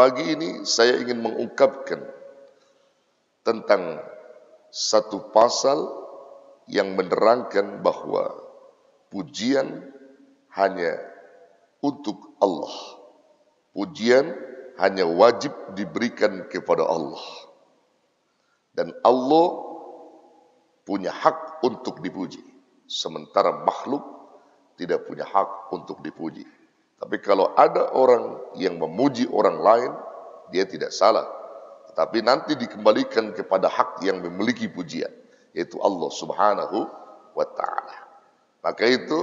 pagi ini saya ingin mengungkapkan tentang satu pasal yang menerangkan bahwa pujian hanya untuk Allah. Pujian hanya wajib diberikan kepada Allah. Dan Allah punya hak untuk dipuji. Sementara makhluk tidak punya hak untuk dipuji. Tapi kalau ada orang yang memuji orang lain, dia tidak salah. Tetapi nanti dikembalikan kepada hak yang memiliki pujian, yaitu Allah Subhanahu wa ta'ala. Maka itu,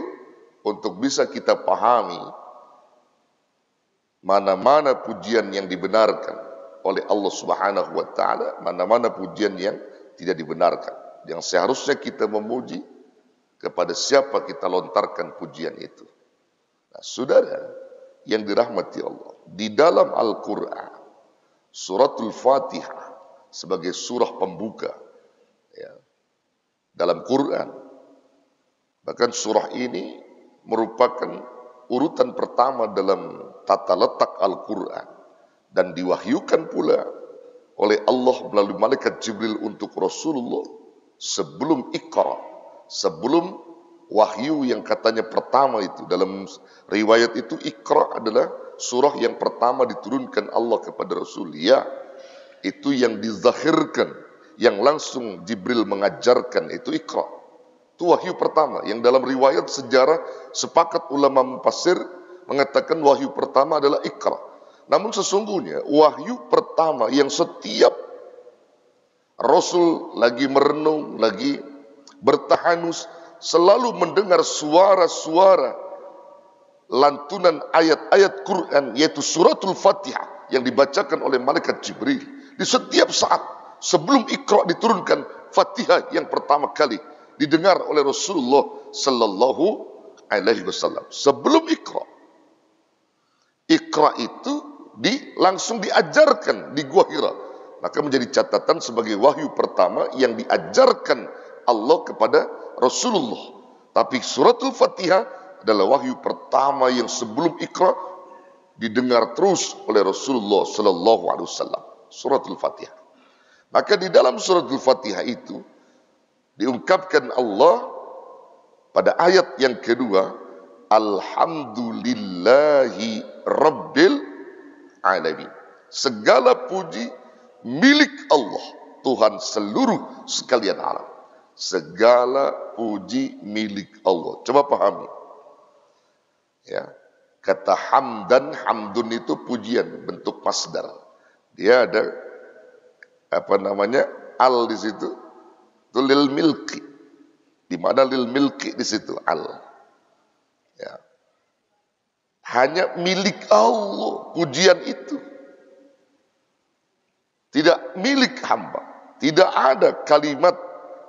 untuk bisa kita pahami mana-mana pujian yang dibenarkan oleh Allah Subhanahu wa ta'ala, mana-mana pujian yang tidak dibenarkan. Yang seharusnya kita memuji, kepada siapa kita lontarkan pujian itu. Nah, saudara yang dirahmati Allah, di dalam Al-Quran, suratul Fatihah sebagai surah pembuka ya, dalam Quran, bahkan surah ini merupakan urutan pertama dalam tata letak Al-Quran dan diwahyukan pula oleh Allah melalui malaikat Jibril untuk Rasulullah sebelum Iqra, sebelum wahyu yang katanya pertama itu. Dalam riwayat itu Iqra adalah surah yang pertama diturunkan Allah kepada Rasul. Ya, itu yang dizahirkan, yang langsung Jibril mengajarkan, itu Iqra. Itu wahyu pertama, yang dalam riwayat sejarah sepakat ulama mufassir mengatakan wahyu pertama adalah Iqra. Namun sesungguhnya wahyu pertama yang setiap Rasul lagi merenung, lagi bertahanus, selalu mendengar suara-suara lantunan ayat-ayat Quran, yaitu suratul Fatihah yang dibacakan oleh malaikat Jibril. Di setiap saat sebelum Iqra diturunkan, Fatihah yang pertama kali didengar oleh Rasulullah sallallahu alaihi wasallam. Sebelum Iqra itu langsung diajarkan di Gua Hira. Maka menjadi catatan sebagai wahyu pertama yang diajarkan Allah kepada Rasulullah. Tapi suratul Fatihah adalah wahyu pertama yang sebelum Iqra didengar terus oleh Rasulullah sallallahu alaihi wasallam. Suratul Fatihah. Maka di dalam suratul Fatihah itu diungkapkan Allah pada ayat yang kedua, alhamdulillahi rabbil alamin. Segala puji milik Allah, Tuhan seluruh sekalian alam. Segala puji milik Allah. Coba pahami. Ya, kata hamdan, hamdun itu pujian, bentuk masdar. Dia ada al di situ. Itu lil milki. Di mana lil milki di situ al. Ya. Hanya milik Allah pujian itu. Tidak milik hamba. Tidak ada kalimat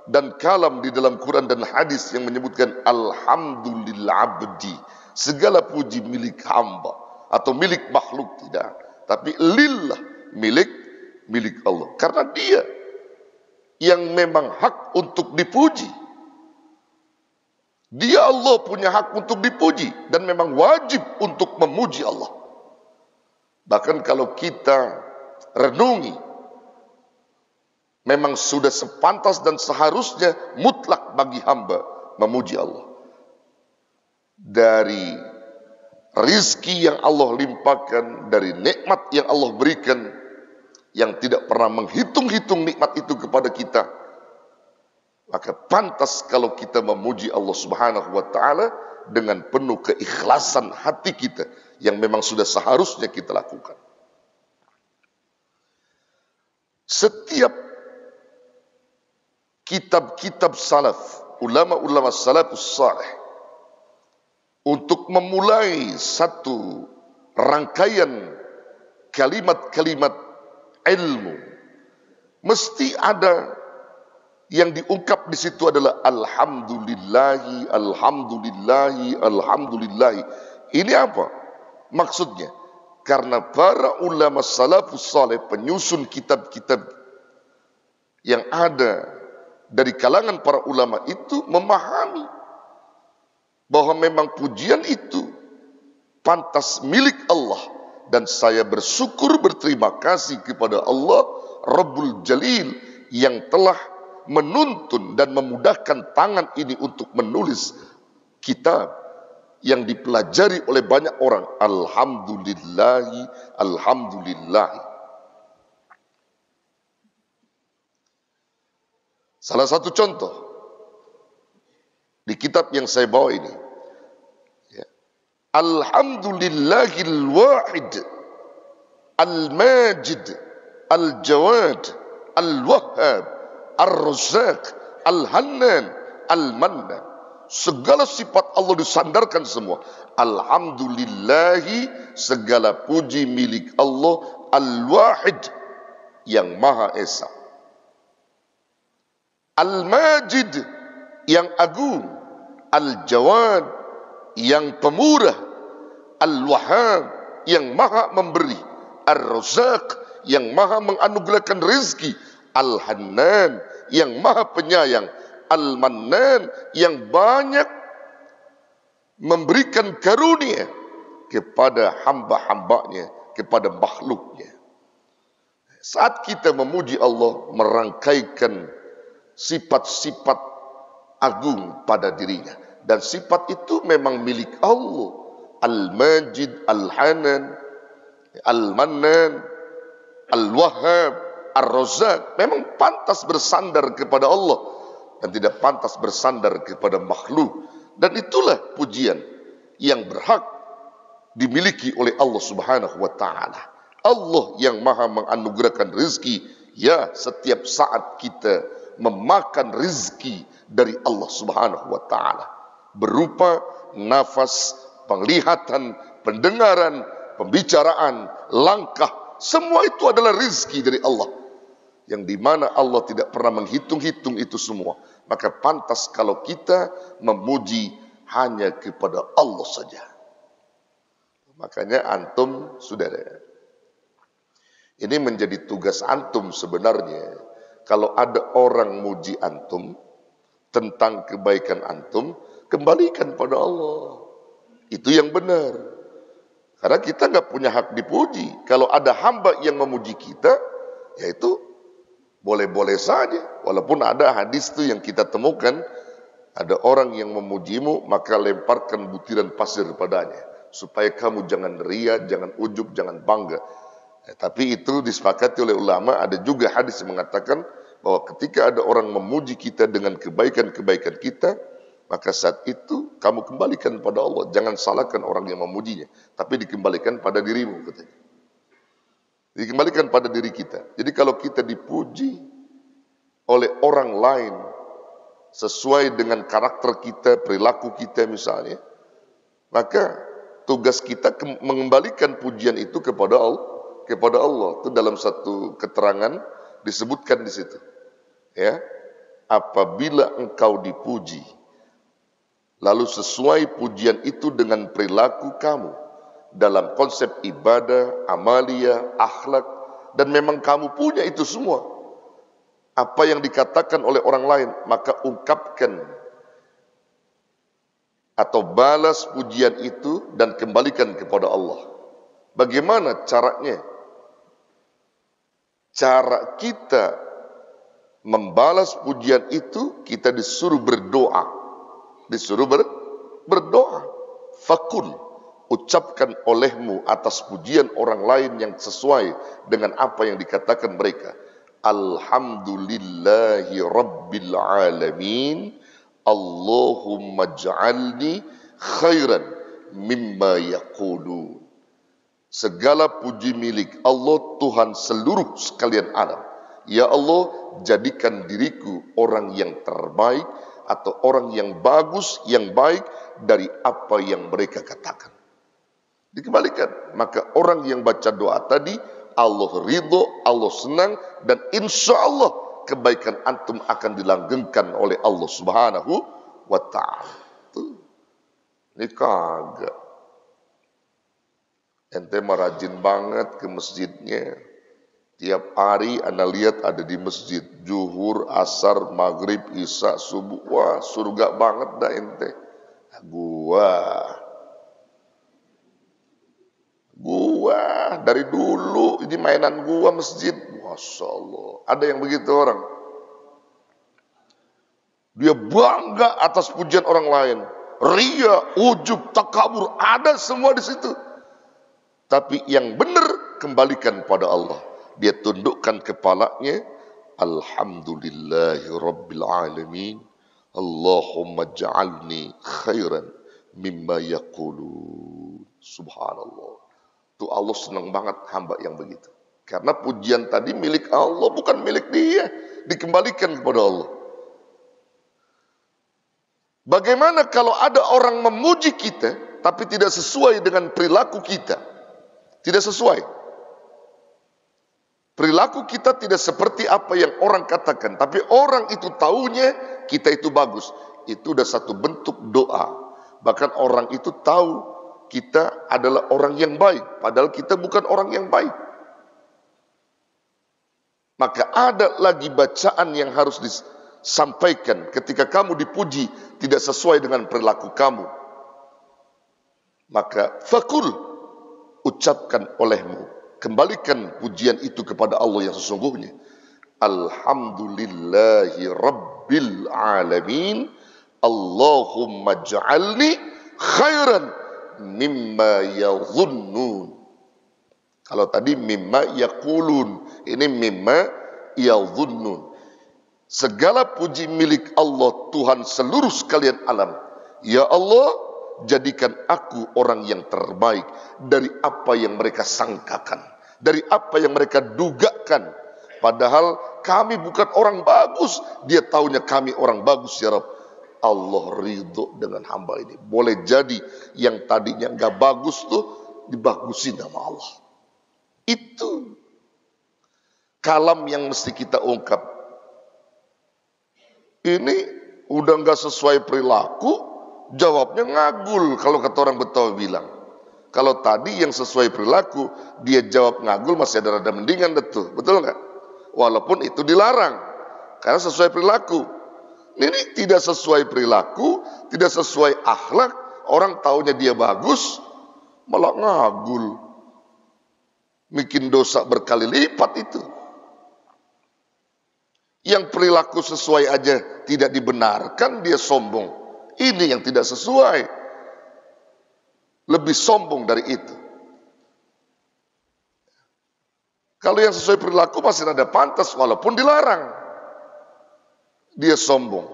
dan kalam di dalam Quran dan hadis yang menyebutkan alhamdulillah abdi, segala puji milik hamba atau milik makhluk, tidak. Tapi lillah, milik Allah. Karena dia yang memang hak untuk dipuji. Dia Allah punya hak untuk dipuji dan memang wajib untuk memuji Allah. Bahkan kalau kita renungi, memang sudah sepantas dan seharusnya mutlak bagi hamba memuji Allah. Dari rizki yang Allah limpahkan, dari nikmat yang Allah berikan, yang tidak pernah menghitung-hitung nikmat itu kepada kita, maka pantas kalau kita memuji Allah Subhanahu wa ta'ala dengan penuh keikhlasan hati kita, yang memang sudah seharusnya kita lakukan. Setiap kitab-kitab salaf, ulama-ulama salafus salih, untuk memulai satu rangkaian kalimat-kalimat ilmu, mesti ada yang diungkap di situ adalah alhamdulillahi, alhamdulillahi, alhamdulillahi. Ini apa maksudnya? Karena para ulama salafus salih, penyusun kitab-kitab yang ada dari kalangan para ulama itu, memahami bahwa memang pujian itu pantas milik Allah dan saya bersyukur berterima kasih kepada Allah Rabbul Jalil yang telah menuntun dan memudahkan tangan ini untuk menulis kitab yang dipelajari oleh banyak orang. Alhamdulillahi, alhamdulillahi. Salah satu contoh di kitab yang saya bawa ini, ya. Alhamdulillahil wahid al-majid al-jawad al-wahhab ar-razzaq al-hannan al-mannan. Segala sifat Allah disandarkan semua. Alhamdulillahi, segala puji milik Allah, al-wahid, yang maha esa, al-majid, yang agung, al-jawad, yang pemurah, al-wahhab, yang maha memberi, ar-razzaq, yang maha menganugerahkan rezeki, al-hannan, yang maha penyayang, al-mannan, yang banyak memberikan karunia kepada hamba-hambanya, kepada makhluknya. Saat kita memuji Allah, merangkaikan sifat-sifat agung pada dirinya, dan sifat itu memang milik Allah. Al-Majid, Al-Hanan, Al-Mannan, Al-Wahhab, Ar-Razzaq memang pantas bersandar kepada Allah dan tidak pantas bersandar kepada makhluk. Dan itulah pujian yang berhak dimiliki oleh Allah Subhanahu wa taala. Allah yang maha menganugerahkan rezeki. Ya, setiap saat kita memakan rezeki dari Allah Subhanahu wa taala, berupa nafas, penglihatan, pendengaran, pembicaraan, langkah, semua itu adalah rezeki dari Allah, yang dimana Allah tidak pernah menghitung-hitung itu semua. Maka pantas kalau kita memuji hanya kepada Allah saja. Makanya antum, saudara, ini menjadi tugas antum sebenarnya. Kalau ada orang muji antum tentang kebaikan antum, kembalikan pada Allah. Itu yang benar. Karena kita nggak punya hak dipuji. Kalau ada hamba yang memuji kita, yaitu boleh-boleh saja. Walaupun ada hadis itu yang kita temukan, ada orang yang memujimu, maka lemparkan butiran pasir padanya, supaya kamu jangan ria, jangan ujub, jangan bangga. Tapi itu disepakati oleh ulama. Ada juga hadis yang mengatakan bahwa ketika ada orang memuji kita dengan kebaikan-kebaikan kita, maka saat itu kamu kembalikan pada Allah. Jangan salahkan orang yang memujinya, tapi dikembalikan pada dirimu, katanya. Dikembalikan pada diri kita. Jadi kalau kita dipuji oleh orang lain sesuai dengan karakter kita, perilaku kita misalnya, maka tugas kita mengembalikan pujian itu kepada Allah. Kepada Allah. Itu dalam satu keterangan disebutkan di situ. Ya, apabila engkau dipuji, lalu sesuai pujian itu dengan perilaku kamu dalam konsep ibadah, amalia, akhlak, dan memang kamu punya itu semua, apa yang dikatakan oleh orang lain, maka ungkapkan atau balas pujian itu dan kembalikan kepada Allah. Bagaimana caranya? Cara kita membalas pujian itu, kita disuruh berdoa. Disuruh berdoa. Fakul, ucapkan olehmu atas pujian orang lain yang sesuai dengan apa yang dikatakan mereka. Alhamdulillahi Rabbil Alamin, Allahumma ja'alni khairan mimma yaqulun. Segala puji milik Allah, Tuhan seluruh sekalian alam. Ya Allah, jadikan diriku orang yang terbaik atau orang yang bagus, yang baik dari apa yang mereka katakan. Dikembalikan. Maka orang yang baca doa tadi, Allah ridho, Allah senang, dan insya Allah kebaikan antum akan dilanggengkan oleh Allah Subhanahu wa ta'ala. Ini kagak. Ente rajin banget ke masjidnya. Tiap hari anda lihat ada di masjid. Zuhur, asar, maghrib, isya, subuh. Wah, surga banget dah ente. Gua dari dulu ini mainan gua masjid. Masya Allah. Ada yang begitu orang. Dia bangga atas pujian orang lain. Ria, ujub, takabur, ada semua di situ. Tapi yang benar kembalikan pada Allah. Dia tundukkan kepalanya. Alhamdulillahi Rabbil Alamin. Allahumma ja'alni khairan mimma yaqulun. Subhanallah. Itu Allah senang banget hamba yang begitu. Karena pujian tadi milik Allah, bukan milik dia. Dikembalikan kepada Allah. Bagaimana kalau ada orang memuji kita, tapi tidak sesuai dengan perilaku kita? Tidak sesuai. Perilaku kita tidak seperti apa yang orang katakan. Tapi orang itu taunya kita itu bagus. Itu sudah satu bentuk doa. Bahkan orang itu tahu kita adalah orang yang baik. Padahal kita bukan orang yang baik. Maka ada lagi bacaan yang harus disampaikan ketika kamu dipuji tidak sesuai dengan perilaku kamu. Maka fakul, ucapkan olehmu, kembalikan pujian itu kepada Allah yang sesungguhnya. Alhamdulillahi Rabbil Alamin. Allahumma ja'alni khairan mimma yadhunnun. Kalau tadi mimma yaqulun, ini mimma yadhunnun. Segala puji milik Allah, Tuhan seluruh sekalian alam. Ya Allah, jadikan aku orang yang terbaik dari apa yang mereka sangkakan, dari apa yang mereka dugakan. Padahal kami bukan orang bagus, dia taunya kami orang bagus ya Rabb. Allah ridho dengan hamba ini. Boleh jadi yang tadinya gak bagus tuh dibagusin sama Allah. Itu kalam yang mesti kita ungkap. Ini udah gak sesuai perilaku, jawabnya ngagul kalau kata orang Betawi bilang. Kalau tadi yang sesuai perilaku, dia jawab ngagul masih ada rada mendingan betul gak? Walaupun itu dilarang, karena sesuai perilaku. Ini tidak sesuai perilaku, tidak sesuai akhlak, orang taunya dia bagus, malah ngagul. Bikin dosa berkali lipat itu. Yang perilaku sesuai aja tidak dibenarkan, dia sombong. Ini yang tidak sesuai. Lebih sombong dari itu. Kalau yang sesuai perilaku masih ada pantas walaupun dilarang. Dia sombong.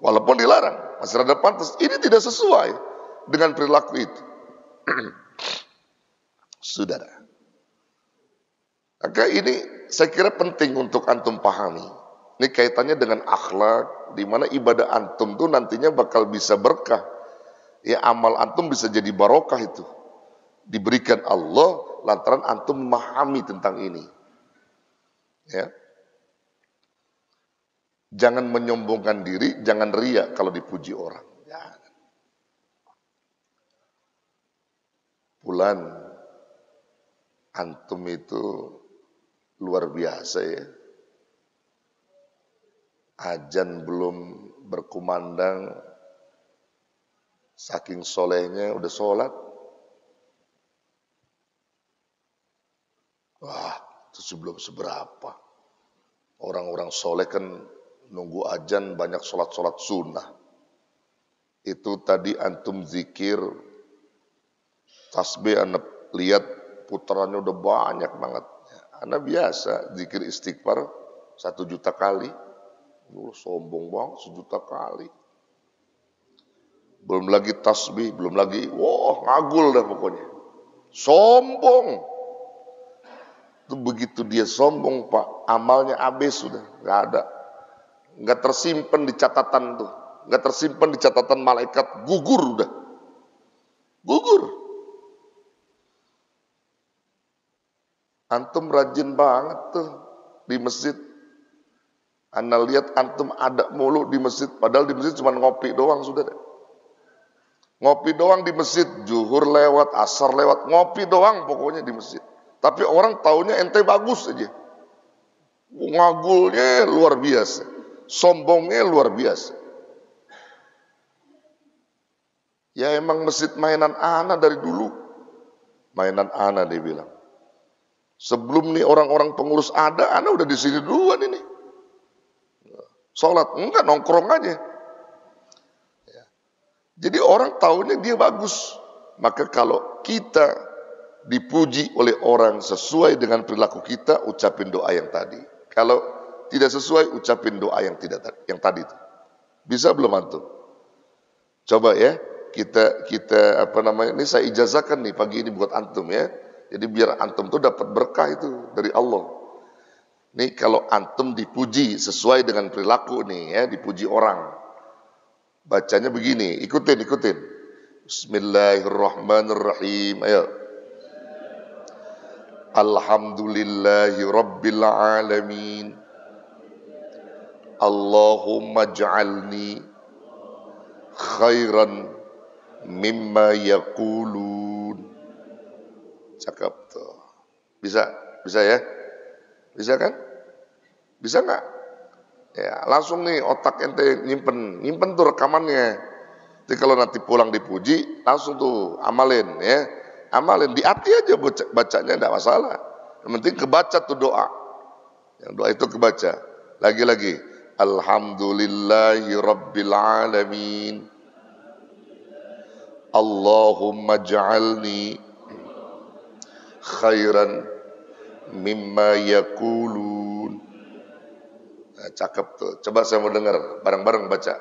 Walaupun dilarang masih ada pantas. Ini tidak sesuai dengan perilaku itu. Saudara. Maka ini saya kira penting untuk antum pahami. Ini kaitannya dengan akhlak, di mana ibadah antum tuh nantinya bakal bisa berkah. Ya, amal antum bisa jadi barokah itu. Diberikan Allah lantaran antum memahami tentang ini. Ya. Jangan menyombongkan diri, jangan riya kalau dipuji orang. Jangan. Fulan, antum itu luar biasa ya. Azan belum berkumandang, saking solehnya udah sholat. Wah, itu sebelum seberapa. Orang-orang soleh kan nunggu azan banyak sholat-sholat sunnah. Itu tadi antum zikir, tasbih anda lihat putarannya udah banyak banget. Anda biasa zikir istighfar 1 juta kali. Sombong banget 1 juta kali. Belum lagi tasbih, belum lagi, wah ngagul dah pokoknya. Sombong. Itu begitu dia sombong Pak, amalnya habis sudah, nggak ada. Nggak tersimpan di catatan tuh. Nggak tersimpan di catatan malaikat, gugur udah. Gugur. Antum rajin banget tuh di masjid. Anda lihat antum ada mulu di masjid, padahal di masjid cuma ngopi doang sudah. Ngopi doang di masjid, zuhur lewat, asar lewat, ngopi doang pokoknya di masjid. Tapi orang taunya ente bagus aja. Ngagulnya luar biasa, sombongnya luar biasa. Ya emang masjid mainan anak dari dulu. Mainan anak dia bilang. Sebelum nih orang-orang pengurus ada, ana udah di sini duluan ini. Sholat, enggak, nongkrong aja. Jadi orang tahunya dia bagus. Maka kalau kita dipuji oleh orang sesuai dengan perilaku kita, ucapin doa yang tadi. Kalau tidak sesuai, ucapin doa yang yang tadi itu. Bisa belum antum? Coba ya, kita apa namanya? Ini saya ijazahkan nih pagi ini buat antum ya. Jadi biar antum tuh dapat berkah itu dari Allah. Nih kalau antum dipuji sesuai dengan perilaku nih ya, dipuji orang. Bacanya begini, ikutin. Bismillahirrahmanirrahim. Ayo. Alhamdulillahi rabbil alamin. Allahumma ja'alni khairan mimma yaqulun. Cakep tuh. Bisa ya? Bisa kan? Bisa enggak? Ya, langsung nih otak ente nyimpen tuh rekamannya. Jadi kalau nanti pulang dipuji, langsung tuh amalin ya. Amalin di hati aja bacanya enggak masalah. Yang penting kebaca tuh doa. Yang doa itu kebaca. Lagi-lagi. Alhamdulillahi rabbil alamin. Allahumma ja'alni khairan mimma yaqulun. Nah, cakep tuh. Coba saya mau dengar bareng-bareng baca.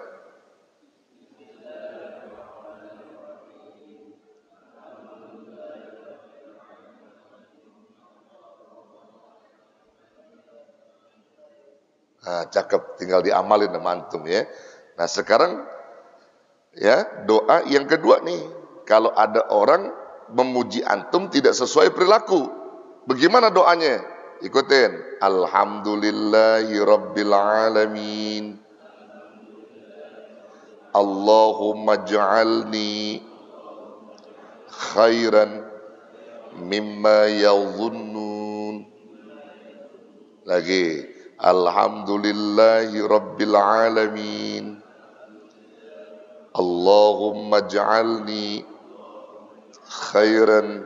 Nah, cakep, tinggal diamalin sama antum ya. Nah, sekarang ya, doa yang kedua nih. Kalau ada orang memuji antum tidak sesuai perilaku, bagaimana doanya? Ikutin. Alhamdulillahi rabbil alamin. Allahumma ja'alni khairan mimma yadhunnun. Lagi. Alhamdulillahi rabbil alamin. Allahumma ja'alni khairan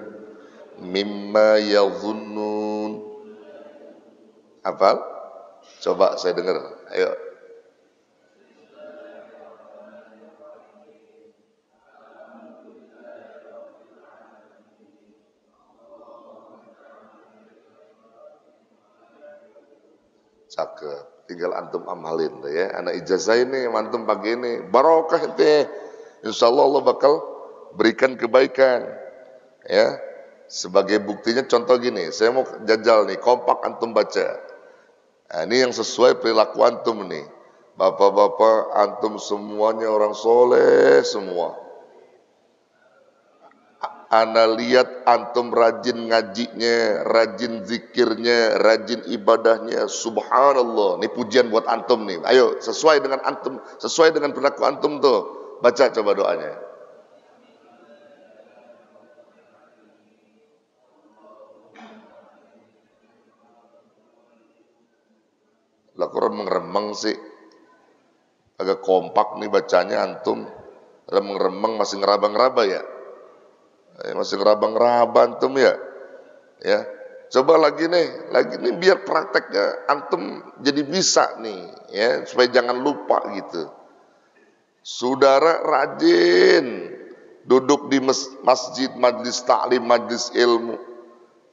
mimma yadhunnun. Hafal? Coba saya dengar. Ayo. Cakep. Tinggal antum amalin ya. Anak ijazah ini antum pagi ini barokah ente. Insyaallah Allah bakal berikan kebaikan. Ya. Sebagai buktinya contoh gini, saya mau jajal nih, kompak antum baca. Nah, ini yang sesuai perilaku antum nih. Bapak-bapak antum semuanya orang soleh semua. Ana lihat antum rajin ngajinya, rajin zikirnya, rajin ibadahnya. Subhanallah. Ini pujian buat antum nih. Ayo sesuai dengan antum, sesuai dengan perilaku antum tuh. Baca coba doanya. Lah Quran mengremeng sih. Agak kompak nih bacanya antum. Remeng-remeng masih ngeraba-ngeraba ya. Masih ngeraba-ngeraba antum ya. Ya. Coba lagi nih biar prakteknya antum jadi bisa nih ya, supaya jangan lupa gitu. Saudara rajin duduk di masjid, majlis taklim, majlis ilmu.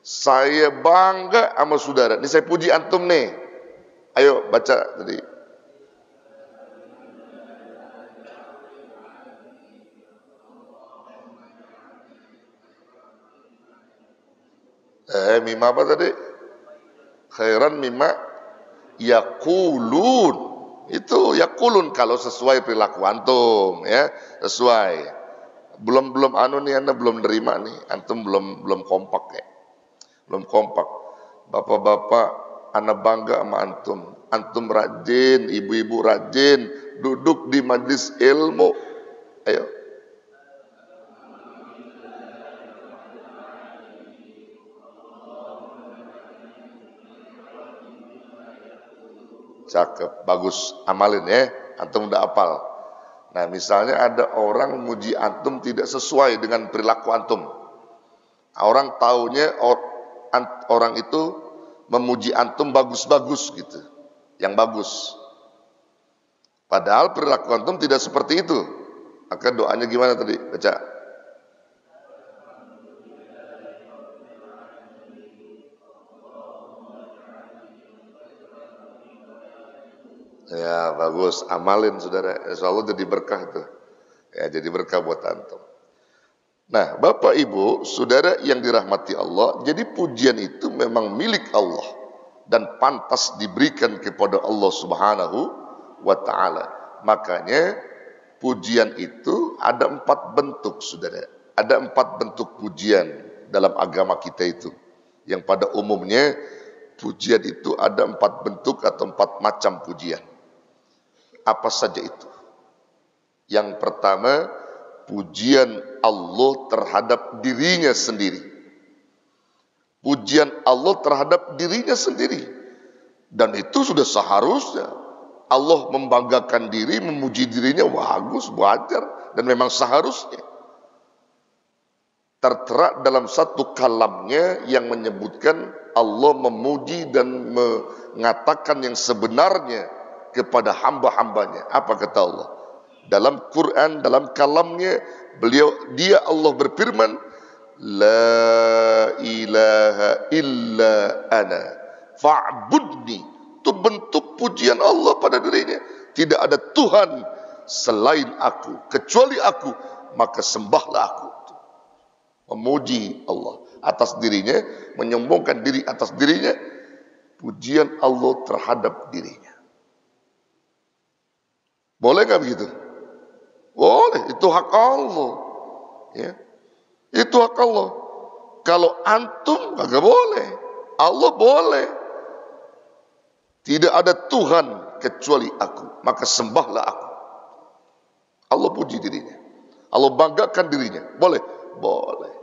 Saya bangga sama saudara. Ini saya puji antum nih. Ayo baca tadi. Mimma apa tadi? Khairan mimma yaqulun. Itu yaqulun kalau sesuai perilaku antum ya, sesuai. Belum anu nih, Anda belum nerima nih. Antum belum kompak ya. Belum kompak. Bapak-bapak, Anda bangga sama antum. Antum rajin, ibu-ibu rajin duduk di majlis ilmu. Ayo. Cakep, bagus, amalin ya. Antum udah hafal. Nah, misalnya ada orang muji antum tidak sesuai dengan perilaku antum. Orang taunya orang itu memuji antum bagus-bagus gitu, yang bagus. Padahal perilaku antum tidak seperti itu. Maka doanya gimana tadi? Baca. Ya bagus, amalin saudara. Insya Allah jadi berkah tuh. Ya jadi berkah buat antum. Nah Bapak Ibu, saudara yang dirahmati Allah, jadi pujian itu memang milik Allah dan pantas diberikan kepada Allah Subhanahu wa Ta'ala. Makanya pujian itu ada 4 bentuk, saudara. Ada 4 bentuk pujian dalam agama kita itu. Yang pada umumnya pujian itu ada 4 bentuk atau 4 macam pujian. Apa saja itu? Yang pertama, pujian Allah terhadap dirinya sendiri. Pujian Allah terhadap dirinya sendiri. Dan itu sudah seharusnya. Allah membanggakan diri, memuji dirinya, bagus, wajar, dan memang seharusnya. Tertera dalam satu kalamnya yang menyebutkan Allah memuji dan mengatakan yang sebenarnya kepada hamba-hambanya. Apa kata Allah? Dalam Quran, dalam kalamnya, dia Allah berfirman, La ilaha illa ana fa'budni. Itu bentuk pujian Allah pada dirinya. Tidak ada Tuhan selain aku, kecuali aku, maka sembahlah aku. Memuji Allah atas dirinya, menyombongkan diri atas dirinya, pujian Allah terhadap dirinya. Boleh nggak begitu? Boleh, itu hak Allah. Ya, itu hak Allah. Kalau antum kagak boleh, Allah boleh. Tidak ada Tuhan kecuali aku, maka sembahlah aku. Allah puji dirinya, Allah banggakan dirinya. Boleh, boleh.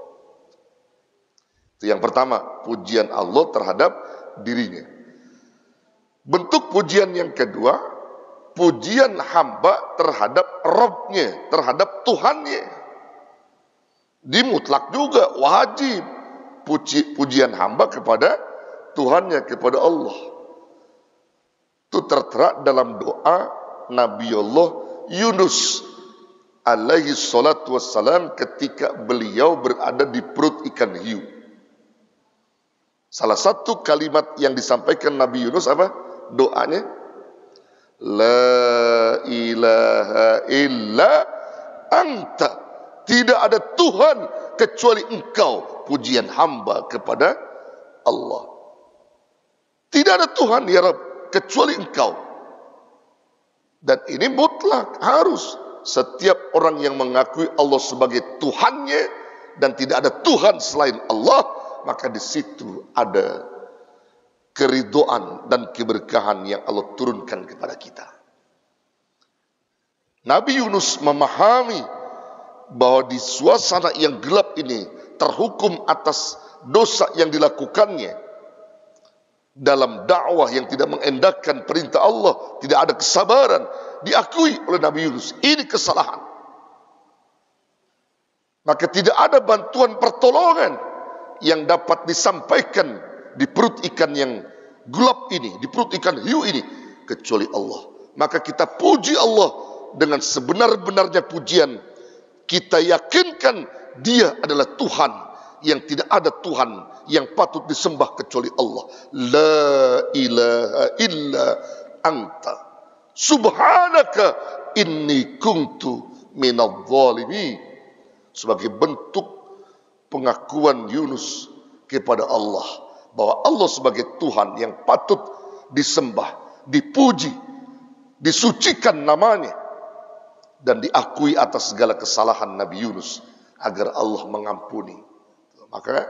Itu yang pertama, pujian Allah terhadap dirinya. Bentuk pujian yang kedua, pujian hamba terhadap Rabbnya, terhadap Tuhannya. Dimutlak juga, wajib pujian hamba kepada Tuhannya, kepada Allah. Itu tertera dalam doa Nabi Allah Yunus alaihi salatu wassalam ketika beliau berada di perut ikan hiu. Salah satu kalimat yang disampaikan Nabi Yunus apa? Doanya, La ilaha illa anta. Tidak ada Tuhan kecuali engkau. Pujian hamba kepada Allah. Tidak ada Tuhan ya Rabb kecuali engkau. Dan ini mutlak, harus. Setiap orang yang mengakui Allah sebagai Tuhannya dan tidak ada Tuhan selain Allah, maka di situ ada keridhaan dan keberkahan yang Allah turunkan kepada kita. Nabi Yunus memahami bahwa di suasana yang gelap ini terhukum atas dosa yang dilakukannya. Dalam dakwah yang tidak mengendahkan perintah Allah, tidak ada kesabaran, diakui oleh Nabi Yunus. Ini kesalahan. Maka tidak ada bantuan pertolongan yang dapat disampaikan di perut ikan yang gelap ini, di perut ikan hiu ini, kecuali Allah. Maka kita puji Allah dengan sebenar-benarnya pujian. Kita yakinkan Dia adalah Tuhan, yang tidak ada Tuhan yang patut disembah kecuali Allah. La ilaha illa anta subhanaka inni kuntu minadh dhalimin. Sebagai bentuk pengakuan Yunus kepada Allah, bahwa Allah sebagai Tuhan yang patut disembah, dipuji, disucikan namanya, dan diakui atas segala kesalahan Nabi Yunus, agar Allah mengampuni. Maka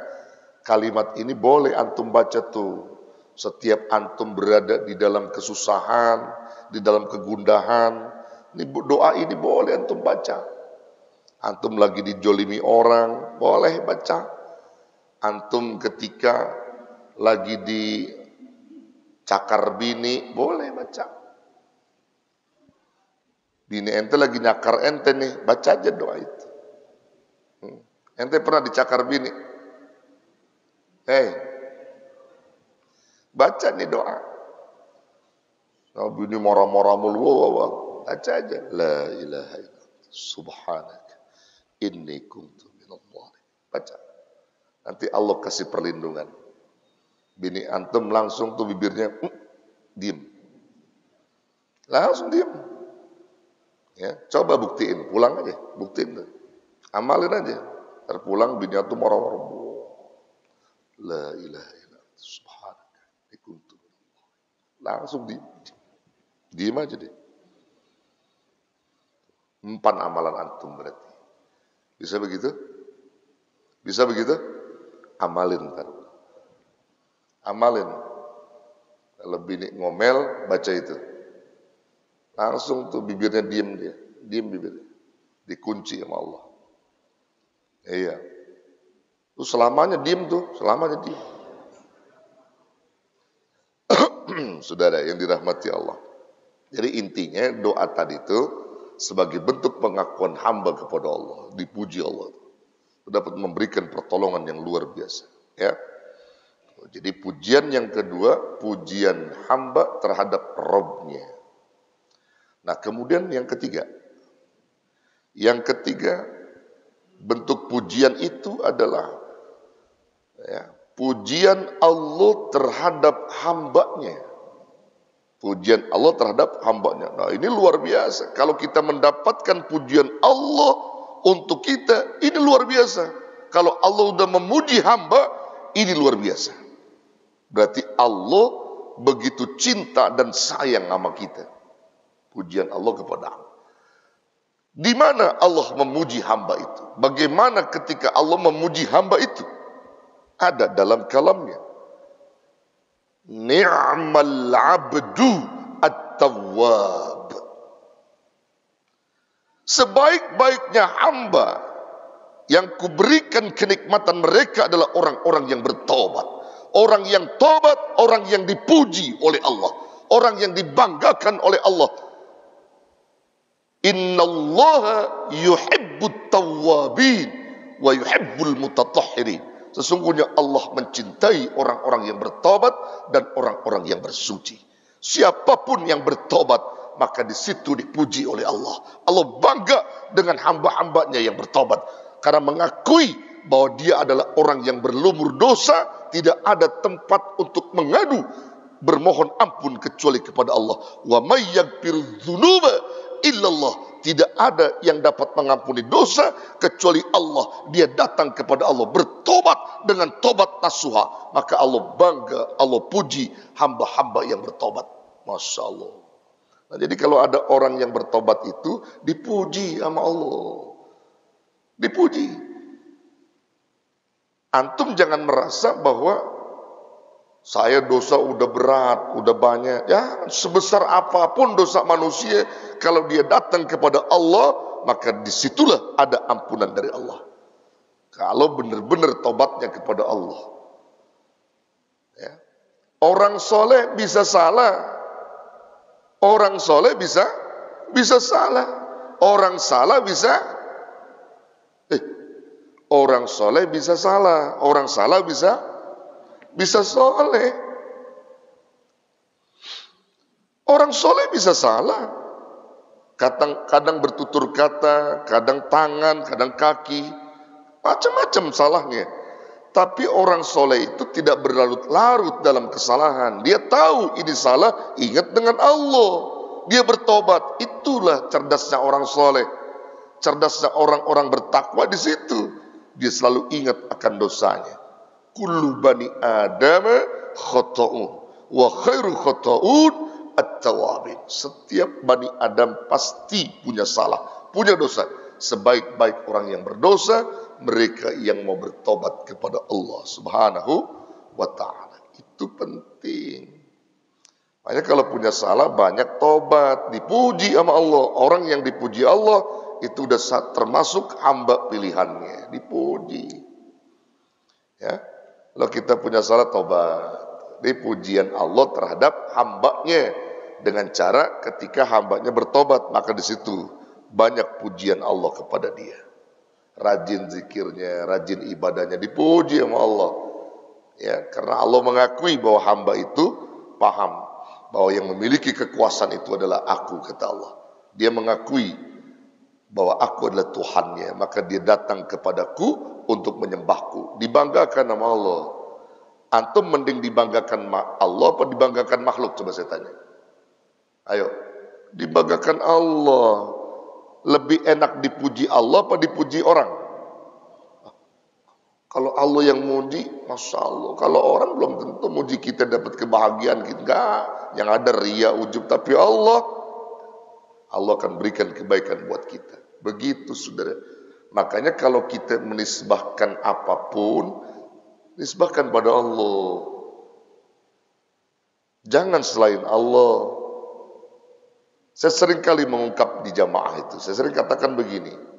kalimat ini boleh antum baca tuh. Setiap antum berada di dalam kesusahan, di dalam kegundahan, ini doa ini boleh antum baca. Antum lagi dijolimi orang, boleh baca. Antum ketika lagi dicakar bini, boleh baca. Bini ente lagi nyakar ente nih, baca aja doa itu. Ente pernah dicakar bini? Baca nih doa. Nabi ini marah-marah mulu, baca aja. La ilaha illallah, subhanaka, inni kuntu minadh dhalimin. Baca. Nanti Allah kasih perlindungan. Bini antum langsung tuh bibirnya, diem. Langsung diem. Ya, coba buktiin, pulang aja, buktiin. Amalin aja. Terpulang bini antum marah-marah. La ilaha illallah, subhanaka, inni kuntu minadh dhalimin. Langsung diem. Diem aja deh. 4 amalan antum berarti. Bisa begitu? Bisa begitu? Amalin ntar. Amalin. Kalau bini ngomel, baca itu. Langsung tuh bibirnya diem dia. Diem bibirnya. Dikunci sama Allah. Iya. Tuh selamanya diem tuh. Selamanya diem. Saudara yang dirahmati Allah. Jadi intinya doa tadi itu sebagai bentuk pengakuan hamba kepada Allah, dipuji Allah, dapat memberikan pertolongan yang luar biasa. Ya, jadi pujian yang kedua, pujian hamba terhadap Rabb-nya. Nah kemudian yang ketiga bentuk pujian itu adalah ya, pujian Allah terhadap hambanya. Pujian Allah terhadap hambanya. Nah ini luar biasa. Kalau kita mendapatkan pujian Allah untuk kita, ini luar biasa. Kalau Allah sudah memuji hamba, ini luar biasa. Berarti Allah begitu cinta dan sayang sama kita. Pujian Allah kepada hamba. Di mana Allah memuji hamba itu? Bagaimana ketika Allah memuji hamba itu? Ada dalam kalamnya. Ni'mal abdu at-tawwab. Sebaik-baiknya hamba yang kuberikan kenikmatan mereka adalah orang-orang yang bertobat. Orang yang tobat, orang yang dipuji oleh Allah, orang yang dibanggakan oleh Allah. Innallaha yuhibbut tawwabin wa yuhibbul mutatahhirin. Sesungguhnya Allah mencintai orang-orang yang bertobat dan orang-orang yang bersuci. Siapapun yang bertobat, maka di situ dipuji oleh Allah. Allah bangga dengan hamba-hambanya yang bertobat. Karena mengakui bahwa dia adalah orang yang berlumur dosa, tidak ada tempat untuk mengadu, bermohon ampun kecuali kepada Allah. Wa may yaghfiru dzunuba illallah. Tidak ada yang dapat mengampuni dosa kecuali Allah. Dia datang kepada Allah bertobat dengan tobat nasuha. Maka Allah bangga, Allah puji hamba-hamba yang bertobat. Masya Allah. Nah, jadi kalau ada orang yang bertobat itu dipuji sama Allah. Dipuji. Antum jangan merasa bahwa saya dosa udah berat, udah banyak. Ya, sebesar apapun dosa manusia, kalau dia datang kepada Allah, maka disitulah ada ampunan dari Allah. Kalau benar-benar tobatnya kepada Allah. Ya. Orang soleh bisa salah. Orang soleh bisa salah. Orang salah orang soleh bisa salah. Orang salah bisa soleh. Orang soleh bisa salah. Kadang bertutur kata, kadang tangan, kadang kaki. Macam-macam salahnya. Tapi orang soleh itu tidak berlarut-larut dalam kesalahan. Dia tahu ini salah, ingat dengan Allah. Dia bertobat. Itulah cerdasnya orang soleh. Cerdasnya orang-orang bertakwa di situ. Dia selalu ingat akan dosanya. Kullu bani Adam khata'un wa khairu khata'un at-tawabin. Setiap bani Adam pasti punya salah, punya dosa. Sebaik-baik orang yang berdosa, mereka yang mau bertobat kepada Allah Subhanahu wa ta'ala. Itu penting. Makanya kalau punya salah banyak tobat, dipuji sama Allah. Orang yang dipuji Allah itu udah termasuk hamba pilihannya, dipuji. Ya. Kalau kita punya salah, tobat. Ini pujian Allah terhadap hambanya dengan cara ketika hambanya bertobat, maka di situ banyak pujian Allah kepada dia. Rajin zikirnya, rajin ibadahnya, dipuji sama Allah. Ya, karena Allah mengakui bahwa hamba itu paham bahwa yang memiliki kekuasaan itu adalah aku, kata Allah. Dia mengakui bahwa aku adalah Tuhannya, maka dia datang kepadaku untuk menyembahku. Dibanggakan nama Allah. Antum mending dibanggakan Allah apa dibanggakan makhluk? Coba saya tanya. Ayo, dibanggakan Allah. Lebih enak dipuji Allah apa dipuji orang? Kalau Allah yang muji, Masya Allah. Kalau orang belum tentu muji kita dapat kebahagiaan kita. Enggak, yang ada ria, ujub. Tapi Allah akan berikan kebaikan buat kita. Begitu saudara. Makanya kalau kita menisbahkan apapun, nisbahkan pada Allah. Jangan selain Allah. Saya sering kali mengungkap di jamaah itu. Saya sering katakan begini.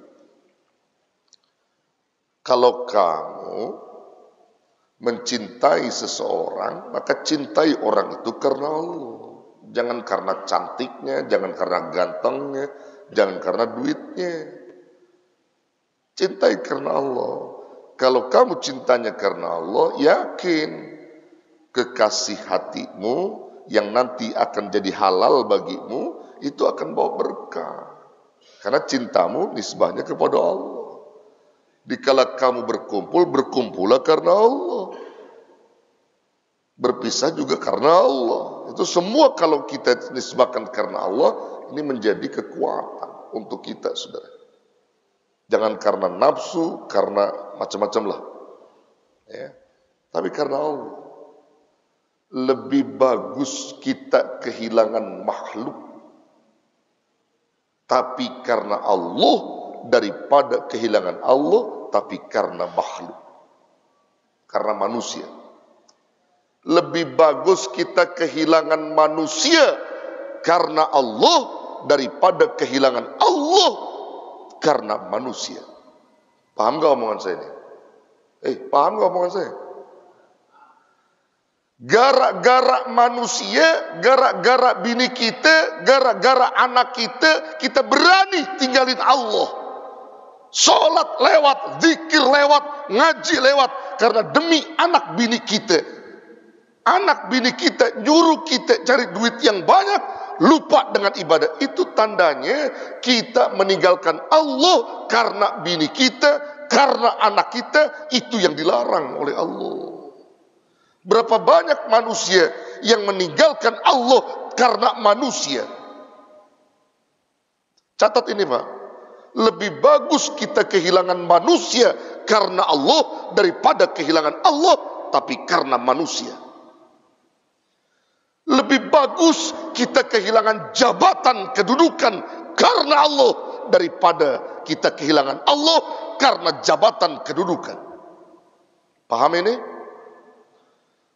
Kalau kamu mencintai seseorang, maka cintai orang itu karena Allah. Jangan karena cantiknya, jangan karena gantengnya, jangan karena duitnya. Cintai karena Allah. Kalau kamu cintanya karena Allah, yakin kekasih hatimu yang nanti akan jadi halal bagimu, itu akan bawa berkah. Karena cintamu nisbahnya kepada Allah. Dikala kamu berkumpul, berkumpullah karena Allah. Berpisah juga karena Allah. Itu semua kalau kita nisbahkan karena Allah, ini menjadi kekuatan untuk kita, saudara. Jangan karena nafsu, karena macam-macam lah. Ya. Tapi karena Allah. Lebih bagus kita kehilangan makhluk. Tapi karena Allah, daripada kehilangan Allah, tapi karena makhluk, karena manusia. Lebih bagus kita kehilangan manusia karena Allah daripada kehilangan Allah karena manusia. Paham gak omongan saya ini? Paham gak omongan saya? Gara-gara manusia, gara-gara bini kita, gara-gara anak kita, kita berani tinggalin Allah. Sholat lewat, zikir lewat, ngaji lewat. Karena demi anak bini kita. Anak bini kita nyuruh kita cari duit yang banyak, lupa dengan ibadah. Itu tandanya kita meninggalkan Allah karena bini kita, karena anak kita. Itu yang dilarang oleh Allah. Berapa banyak manusia yang meninggalkan Allah karena manusia. Catat ini Pak. Lebih bagus kita kehilangan manusia karena Allah daripada kehilangan Allah tapi karena manusia. Lebih bagus kita kehilangan jabatan kedudukan karena Allah daripada kita kehilangan Allah karena jabatan kedudukan. Paham ini?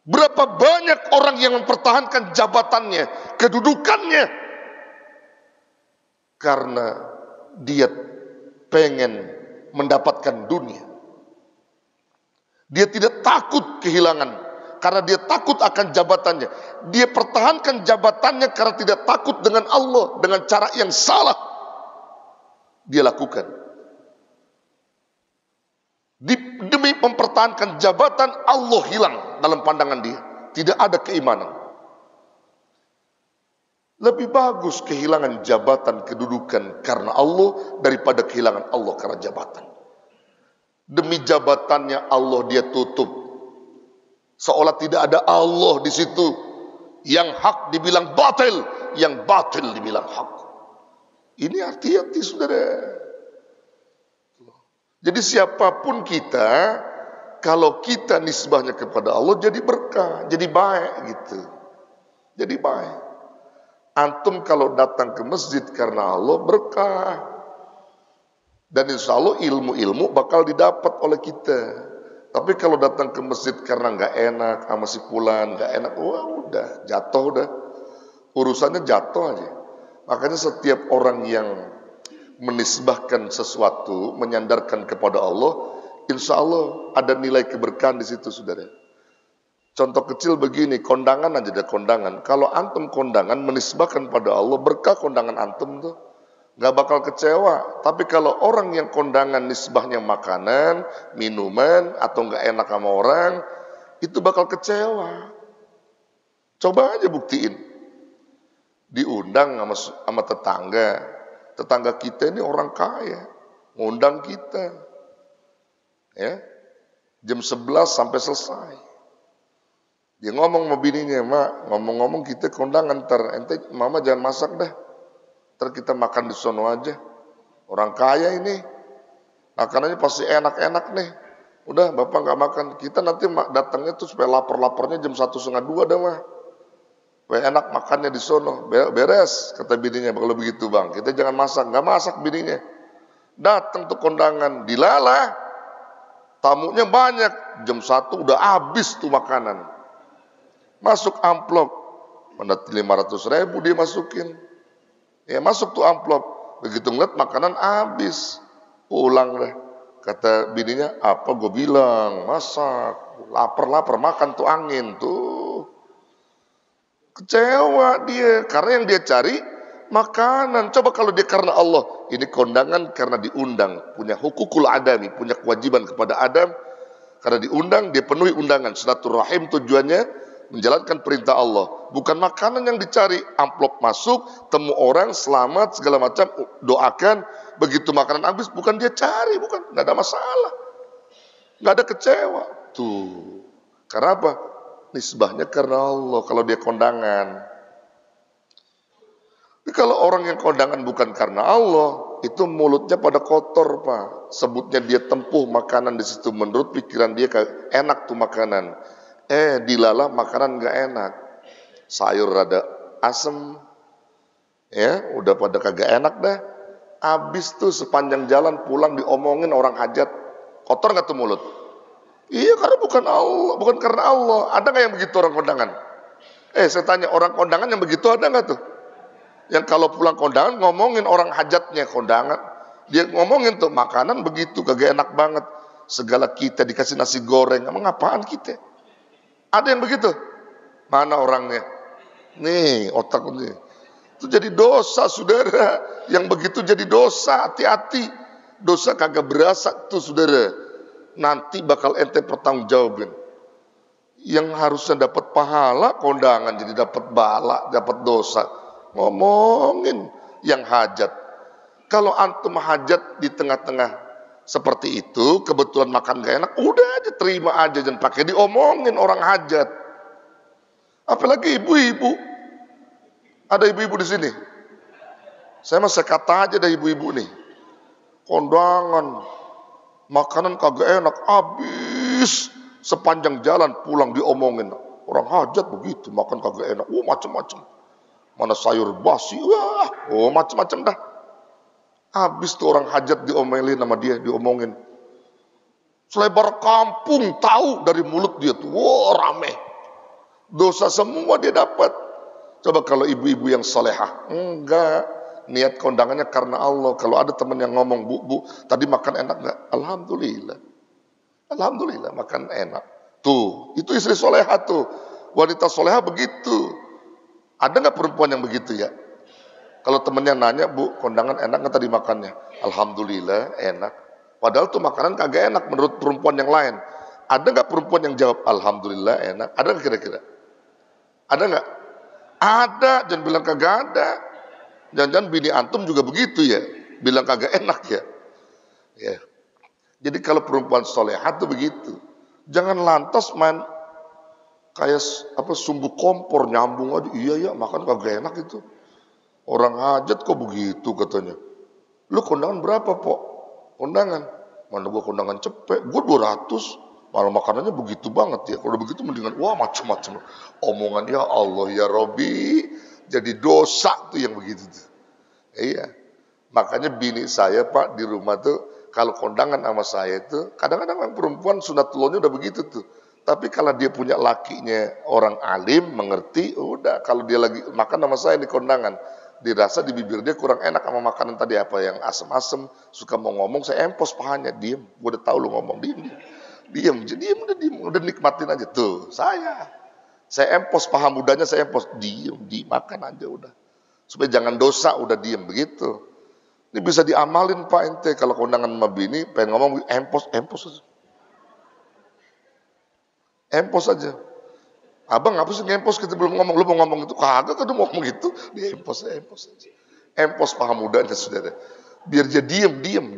Berapa banyak orang yang mempertahankan jabatannya, kedudukannya karena dia pengen mendapatkan dunia. Dia tidak takut kehilangan karena dia takut akan jabatannya. Dia pertahankan jabatannya karena tidak takut dengan Allah, dengan cara yang salah. Dia lakukan. Demi mempertahankan jabatan, Allah hilang dalam pandangan dia. Tidak ada keimanan. Lebih bagus kehilangan jabatan kedudukan karena Allah daripada kehilangan Allah karena jabatan. Demi jabatannya Allah dia tutup. Seolah tidak ada Allah di situ. Yang hak dibilang batil, yang batil dibilang hak. Ini hati-hati saudara. Jadi siapapun kita, kalau kita nisbahnya kepada Allah jadi berkah, jadi baik gitu. Jadi baik. Antum kalau datang ke masjid karena Allah berkah. Dan insya Allah ilmu-ilmu bakal didapat oleh kita. Tapi kalau datang ke masjid karena nggak enak sama si fulan, nggak enak, wah udah jatuh udah. Urusannya jatuh aja. Makanya setiap orang yang menisbahkan sesuatu, menyandarkan kepada Allah, insya Allah ada nilai keberkahan di situ, saudara. Contoh kecil begini, kondangan aja ada kondangan. Kalau antum kondangan menisbahkan pada Allah, berkah kondangan antum tuh. Gak bakal kecewa. Tapi kalau orang yang kondangan nisbahnya makanan, minuman, atau gak enak sama orang, itu bakal kecewa. Coba aja buktiin. Diundang sama tetangga. Tetangga kita ini orang kaya. Ngundang kita. Ya. Jam 11 sampai selesai. Dia ngomong sama bininya, Mak, ngomong-ngomong kita kondangan ntar. Ente mama jangan masak dah. Ntar kita makan di sono aja. Orang kaya ini. Makanannya pasti enak-enak nih. Udah bapak gak makan. Kita nanti datangnya tuh supaya lapar-laparnya jam 1:30 dah mah. Supaya enak makannya di sono. Beres kata bininya. Kalau begitu bang. Kita jangan masak. Gak masak bininya. Datang tuh kondangan. Dilalah. Tamunya banyak. Jam 1 udah habis tuh makanan. Masuk amplop. Mana 500.000 dia masukin. Ya masuk tuh amplop. Begitu ngeliat makanan habis. Pulang deh. Kata bininya, apa gue bilang, masak, lapar makan tuh angin tuh. Kecewa dia, karena yang dia cari makanan. Coba kalau dia karena Allah, ini kondangan karena diundang, punya hukukul adami, punya kewajiban kepada Adam. Karena diundang, dia penuhi undangan. Silaturahim tujuannya menjalankan perintah Allah. Bukan makanan yang dicari, amplop masuk, temu orang, selamat, segala macam, doakan. Begitu makanan habis, bukan dia cari, bukan, nggak ada masalah, nggak ada kecewa. Tuh, karena apa? Nisbahnya karena Allah. Kalau dia kondangan, tapi kalau orang yang kondangan bukan karena Allah, itu mulutnya pada kotor pak. Sebutnya dia tempuh makanan di situ. Menurut pikiran dia enak tuh makanan. Dilalah makanan nggak enak. Sayur rada asem, ya udah pada kagak enak dah. Habis tuh sepanjang jalan pulang diomongin orang hajat. Kotor gak tuh mulut? Iya karena bukan Allah, bukan karena Allah. Ada gak yang begitu orang kondangan? Saya tanya orang kondangan yang begitu ada gak tuh? Yang kalau pulang kondangan ngomongin orang hajatnya kondangan. Dia ngomongin tuh makanan begitu kagak enak banget. Segala kita dikasih nasi goreng. Emang apaan kita? Ada yang begitu? Mana orangnya? Nih otak ini. Itu jadi dosa saudara. Yang begitu jadi dosa, hati-hati. Dosa kagak berasa tuh saudara. Nanti bakal ente pertanggungjawabin. Yang harusnya dapat pahala kondangan jadi dapat bala, dapat dosa. Ngomongin yang hajat. Kalau antum hajat di tengah-tengah seperti itu, kebetulan makan gak enak, udah aja terima aja, jangan pakai diomongin orang hajat. Apalagi ibu-ibu. Ada ibu-ibu di sini. Saya masih kata aja ada ibu-ibu nih. Kondangan, makanan kagak enak, habis sepanjang jalan pulang diomongin. Orang hajat begitu, makan kagak enak, macam-macam. Mana sayur basi, macam-macam dah. Habis tuh orang hajat diomelin sama dia, diomongin. Selebar kampung tahu dari mulut dia tuh, rame. Dosa semua dia dapat. Coba kalau ibu-ibu yang solehah, enggak, niat kondangannya karena Allah. Kalau ada teman yang ngomong, bu, tadi makan enak enggak? Alhamdulillah makan enak. Tuh, itu istri solehah tuh, wanita solehah begitu. Ada enggak perempuan yang begitu ya? Kalau temennya nanya, bu, kondangan enak enggak tadi makannya? Alhamdulillah enak. Padahal tuh makanan kagak enak menurut perempuan yang lain. Ada enggak perempuan yang jawab, alhamdulillah enak? Ada enggak kira-kira? Ada enggak? Ada, jangan bilang kagak ada. Jangan-jangan bini antum juga begitu ya, bilang kagak enak ya. Jadi kalau perempuan solehah tuh begitu. Jangan lantas main kayak sumbu kompor nyambung aja. Iya makan kagak enak itu. Orang hajat kok begitu katanya. Lu kondangan berapa pok? Kondangan? Mana gua kondangan cepet? Gua 200. Malah makanannya begitu banget ya. Kalau begitu mendingan macam-macam. Omongan ya Allah ya Robi. Jadi dosa tuh yang begitu tuh. Iya. Makanya bini saya pak di rumah tuh kalau kondangan sama saya itu kadang-kadang perempuan sunatullahnya udah begitu tuh. Tapi kalau dia punya lakinya orang alim mengerti, udah kalau dia lagi makan sama saya di kondangan, dirasa di bibir dia kurang enak sama makanan tadi apa yang asem-asem, suka mau ngomong saya empos pahanya, diem. Gue udah tahu lu ngomong diem. Diem, udah nikmatin aja tuh. Saya empos paha mudanya, saya empos diem, makan aja udah. Supaya jangan dosa, udah diem begitu. Ini bisa diamalin Pak ente kalau kondangan sama bini pengen ngomong empos. Empos aja. Abang apa sih ngempos, kita belum ngomong, lu mau ngomong itu kagak, kan mau ngomong itu, dia empos aja. Empos paham mudanya saudara. Biar dia diem.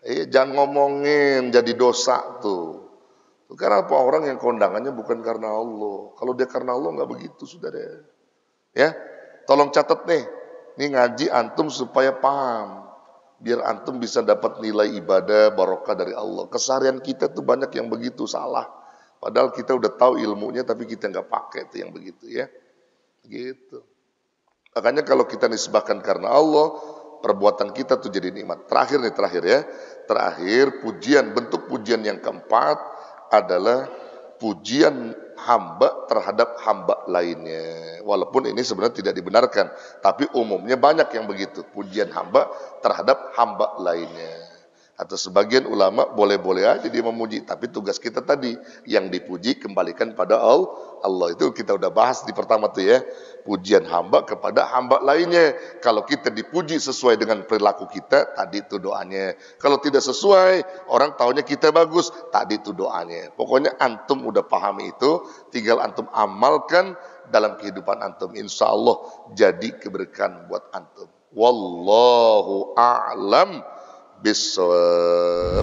Jangan ngomongin jadi dosa tuh. Karena apa, orang yang kondangannya bukan karena Allah. Kalau dia karena Allah nggak begitu saudara. Ya, tolong catat nih ngaji antum supaya paham. Biar antum bisa dapat nilai ibadah barokah dari Allah. Keseharian kita tuh banyak yang begitu salah. Padahal kita udah tahu ilmunya tapi kita nggak pakai tuh yang begitu ya. Gitu. Makanya kalau kita nisbahkan karena Allah, perbuatan kita tuh jadi nikmat. Terakhir ya. Terakhir pujian, bentuk pujian yang keempat adalah pujian hamba terhadap hamba lainnya. Walaupun ini sebenarnya tidak dibenarkan, tapi umumnya banyak yang begitu. Pujian hamba terhadap hamba lainnya. Atau sebagian ulama boleh-boleh aja dia memuji, tapi tugas kita tadi yang dipuji kembalikan pada Allah. Itu kita udah bahas di pertama tuh ya. Pujian hamba kepada hamba lainnya. Kalau kita dipuji sesuai dengan perilaku kita, tadi itu doanya. Kalau tidak sesuai, orang taunya kita bagus, tadi itu doanya. Pokoknya antum udah pahami itu, tinggal antum amalkan dalam kehidupan antum. Insya Allah jadi keberkahan buat antum. Wallahu a'lam bissawab.